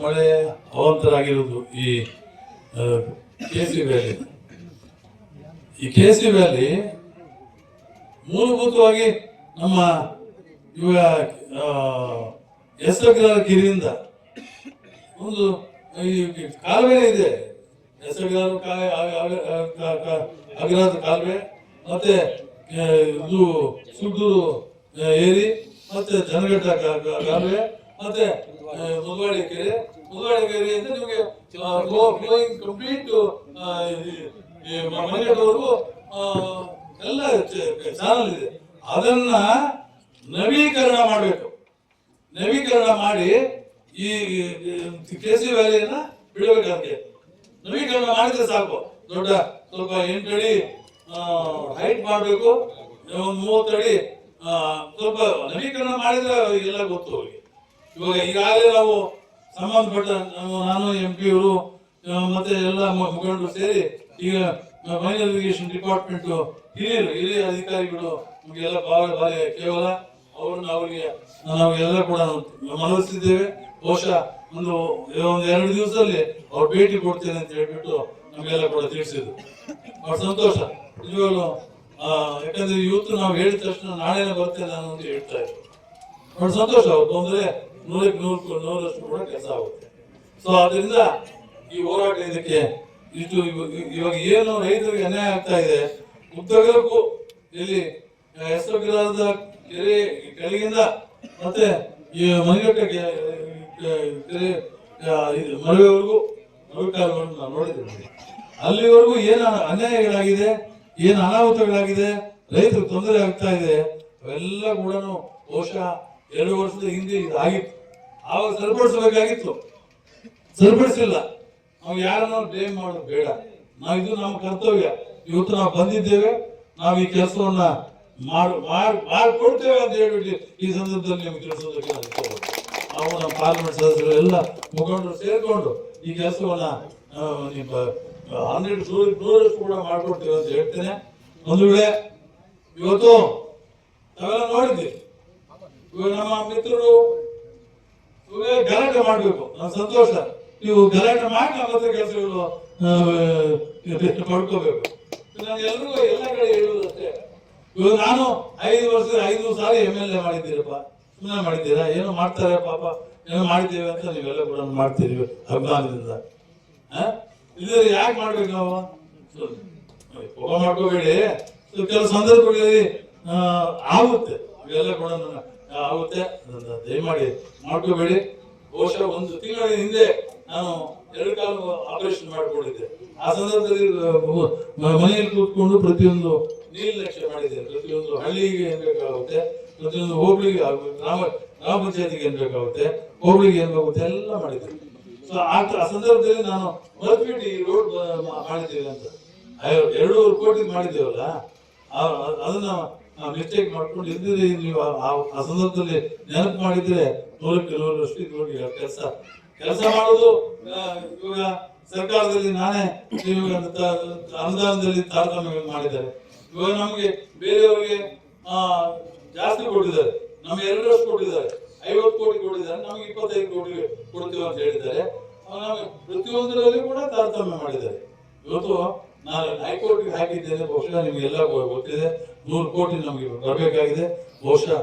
ಮಳೆ ಅವಾಂತರಾಗಿರುವುದು ಈ KC valley. ಈ ಕೆಸಿ ವ್ಯಾಲಿ ಮೂಲಭೂತವಾಗಿ ನಮ್ಮ ಇವ ಎಸ್ಸಗ್ರ ಗಿರಿಯಿಂದ ಒಂದು ಈ ಕಾಲುವೆ ಇದೆ. ಅಗ್ರದ ಕಾಲುವೆ, ಮತ್ತೆ ಇದು ಸುಡ್ಡೂರು ಏರಿ, ಮತ್ತೆ ಜನಗಡ್ಡ ಕಾಲುವೆ, ಮತ್ತೆ ಮುದುವಾಡಿ ಕೆರೆಯಿಂದ ನಿಮಗೆ ಕಂಪ್ಲೀಟ್ ಮನೆಯವರೆಗೂ ಎಲ್ಲ ಚಾನಲ್ ಇದೆ. ಅದನ್ನ ನವೀಕರಣ ಮಾಡಬೇಕು. ನವೀಕರಣ ಮಾಡಿ ಈ ಕೆಸಿ ವ್ಯಾಲಿಯನ್ನ ಬಿಡಬೇಕಂತೆ. ನವೀಕರಣ ಮಾಡಿದ್ರೆ ಸಾಕು. ದೊಡ್ಡ ಸ್ವಲ್ಪ 8 ಅಡಿ ಹೈಟ್ ಮಾಡಬೇಕು, ಒಂದು 30 ಅಡಿ ಸ್ವಲ್ಪ ನವೀಕರಣ ಮಾಡಿದ್ರೆ ಎಲ್ಲ ಗೊತ್ತು ಅವ್ರಿಗೆ. ಇವಾಗ ಈಗಾಗಲೇ ನಾವು ಸಂಬಂಧಪಟ್ಟ ನಾನು MP ಅವರು ಮತ್ತೆ ಎಲ್ಲ ಮುಖಂಡರು ಸೇರಿ ಈಗ ಮೈನರ್ ಇರಿಗೇಷನ್ ಡಿಪಾರ್ಟ್ಮೆಂಟ್ ಹಿರಿಯ ಅಧಿಕಾರಿಗಳು ನಮಗೆಲ್ಲ ಭಾರಿ ಕೇವಲ ಅವರಿಗೆ ನಾವೆಲ್ಲ ಕೂಡ ಮನವೊಲಿಸಿದ್ದೇವೆ. ಬಹುಶಃ ಒಂದು 2 ದಿವಸದಲ್ಲಿ ಅವ್ರು ಭೇಟಿ ಕೊಡ್ತೇನೆ ಅಂತ ಹೇಳ್ಬಿಟ್ಟು ನಮಗೆಲ್ಲ ಕೂಡ ತಿಳಿಸಿದ್ರು. ಅವ್ರ ಸಂತೋಷ ನಿಜವಾಗ್ಲು. ಯಾಕಂದ್ರೆ ಇವತ್ತು ನಾವು ಹೇಳಿದ ತಕ್ಷಣ ನಾಳೆನೇ ಬರ್ತೇನೆ ನಾನು ಅಂತ ಹೇಳ್ತಾ ಇದ್ರು. ಅವ್ರ ಸಂತೋಷ. ಅವ್ರು ತೊಂದರೆ 100% ಕೂಡ ಕೆಲಸ ಆಗುತ್ತೆ. ಸೊ ಅದರಿಂದ ಈ ಹೋರಾಟ ಇದಕ್ಕೆ ಇಷ್ಟು ಇವಾಗ ಏನು ರೈತರಿಗೆ ಅನ್ಯಾಯ ಆಗ್ತಾ ಇದೆ, ಉದ್ದಗಲಕ್ಕೂ ಇಲ್ಲಿ ಹೆಸರುಗಿರಾದ ಕೆರೆ ಕೆಳಗಿಂದ ಮತ್ತೆ ಈ ಮನೆಗಟ್ಟ ಕೆರೆ ಮರವರೆಗೂ ನವಿಕಾಲುಗಳನ್ನು ನಾವು ನೋಡಿದ್ದೇವೆ. ಅಲ್ಲಿವರೆಗೂ ಏನು ಅನ್ಯಾಯಗಳಾಗಿದೆ, ಏನು ಅನಾಹುತಗಳಾಗಿದೆ, ರೈತರಿಗೆ ತೊಂದರೆ ಆಗ್ತಾ ಇದೆ, ಅವೆಲ್ಲ ಕೂಡ ಬಹುಶಃ 2 ವರ್ಷದ ಹಿಂದೆ ಇದಾಗಿತ್ತು. ಆವಾಗ ಸರಿಪಡಿಸಬೇಕಾಗಿತ್ತು, ಸರಿಪಡಿಸಿಲ್ಲ. ನಾವು ಯಾರನ್ನೂ ಬ್ಲೇಮ್ ಮಾಡೋದು ಬೇಡ. ಇದು ನಮ್ಮ ಕರ್ತವ್ಯ. ಇವತ್ತು ನಾವು ಬಂದಿದ್ದೇವೆ, ನಾವು ಈ ಕೆಲಸವನ್ನ ಮಾಡಿಕೊಡ್ತೇವೆ ಅಂತ ಹೇಳ್ಬಿಟ್ಟು ಈ ಸಂದರ್ಭದಲ್ಲಿ ನಿಮ್ಗೆ ತಿಳಿಸೋದಕ್ಕೆ ನಾವು ನಮ್ಮ ಪಾರ್ಲಿಮೆಂಟ್ ಸದಸ್ಯರು ಎಲ್ಲ ಮುಖಂಡರು ಸೇರ್ಕೊಂಡು ಈ ಕೆಲಸವನ್ನ 100% ಕೂಡ ಮಾಡ್ಕೊಡ್ತೇವೆ ಅಂತ ಹೇಳ್ತೇನೆ. ಒಂದು ವೇಳೆ ಇವತ್ತು ನಾವೆಲ್ಲ ನೋಡಿದ್ವಿ, ಇವಾಗ ನಮ್ಮ ಮಿತ್ರರು ಗಲಾಟೆ ಮಾಡ್ಬೇಕು, ನಮ್ಮ ಸಂತೋಷ. ನೀವು ಗಲಾಟೆ ಮಾಡಿ ನಮ್ಮ ಹತ್ರ ಕೆಲಸಗಳು ಪಡ್ಕೋಬೇಕು. ನಾನು ಎಲ್ರಿಗೂ ಎಲ್ಲ ಕಡೆ ಹೇಳುವುದಷ್ಟೇ. ಇವಾಗ ನಾನು 5 ಸಾರಿ MLA ಮಾಡಿದ್ದೀರಪ್ಪ, ಸುಮ್ಮನೆ ಮಾಡಿದ್ದೀರಾ? ಏನೋ ಮಾಡ್ತಾರೆ ಪಾಪ, ಏನೋ ಮಾಡಿದ್ದೇವೆ ಅಂತ ನೀವೆಲ್ಲ ಕೂಡ ಮಾಡ್ತೀರಿ ಅಭಿಮಾನದಿಂದ. ಇದ್ರೆ ಯಾಕೆ ಮಾಡ್ಬೇಕು ನಾವು? ಕೋಪ ಮಾಡ್ಕೋಬೇಡಿ. ಕೆಲವು ಸಂದರ್ಭಗಳಲ್ಲಿ ಆಗುತ್ತೆ, ಇವೆಲ್ಲ ಕೂಡ ಆಗುತ್ತೆ. ದಯಮಾಡಿ ಮಾಡ್ಕೋಬೇಡಿ. ಬಹುಶಃ 1 ತಿಂಗಳ ಹಿಂದೆ ನಾನು 2 ಕಾಲು ಆಪರೇಷನ್ ಮಾಡಿಕೊಂಡಿದ್ದೆ. ಆ ಸಂದರ್ಭದಲ್ಲಿ ಮನೆಯಲ್ಲಿ ಕೂತ್ಕೊಂಡು ಪ್ರತಿಯೊಂದು ನೀರ್ಲಕ್ಷ್ಯ ಮಾಡಿದ್ದೇನೆ. ಪ್ರತಿಯೊಂದು ಹಳ್ಳಿಗೆ ಏನ್ ಬೇಕಾಗುತ್ತೆ, ಪ್ರತಿಯೊಂದು ಹೋಬಳಿಗೆ ಗ್ರಾಮ ಪಂಚಾಯತಿಗೆ ಏನ್ ಬೇಕಾಗುತ್ತೆ, ಹೋಬಳಿಗೆ ಏನ್ ಬೇಕಾಗುತ್ತೆ ಎಲ್ಲ ಮಾಡಿದ್ದೇನೆ. ಸೊ ಆ ಸಂದರ್ಭದಲ್ಲಿ ನಾನು ಮರ್ತ್ಬಿಟ್ಟು ಈ ರೋಡ್ ಮಾಡಿದ್ದೇವೆ ಅಂತ 2.5 ಕೋಟಿ ಮಾಡಿದ್ದೇವಲ್ಲ, ಅದನ್ನ ಮಿಸ್ಟೇಕ್ ಮಾಡ್ಕೊಂಡು ಇದ್ದಿದ್ರೆ ನೀವು ಆ ಸಂದರ್ಭದಲ್ಲಿ ನೆನಪು ಮಾಡಿದ್ರೆ 100% ಕೆಲಸ ಮಾಡೋದು. ಇವಾಗ ಸರ್ಕಾರದಲ್ಲಿ ನಾನೇ ಅನುದಾನದಲ್ಲಿ ತಾರತಮ್ಯ ಮಾಡಿದ್ದಾರೆ. ಇವಾಗ ನಮಗೆ ಬೇರೆಯವರಿಗೆ ಜಾಸ್ತಿ ಕೊಟ್ಟಿದ್ದಾರೆ, ನಮ್ಗೆ 2 ವರ್ಷ ಕೊಟ್ಟಿದ್ದಾರೆ, 50 ಕೋಟಿ ಕೊಟ್ಟಿದ್ದಾರೆ, ನಮ್ಗೆ 25 ಕೋಟಿ ಕೊಡ್ತೀವಿ ಅಂತ ಹೇಳಿದ್ದಾರೆ. ನಮಗೆ ಪ್ರತಿಯೊಂದರಲ್ಲಿ ಕೂಡ ತಾರತಮ್ಯ ಮಾಡಿದ್ದಾರೆ. ಇವತ್ತು ನಾನು ಹೈಕೋರ್ಟ್ಗೆ ಹಾಕಿದ್ದೇನೆ. ಬಹುಶಃ ನಿಮ್ಗೆಲ್ಲ ಗೊತ್ತಿದೆ, 100 ಕೋಟಿ ನಮಗೆ ಬರಬೇಕಾಗಿದೆ. ಬಹುಶಃ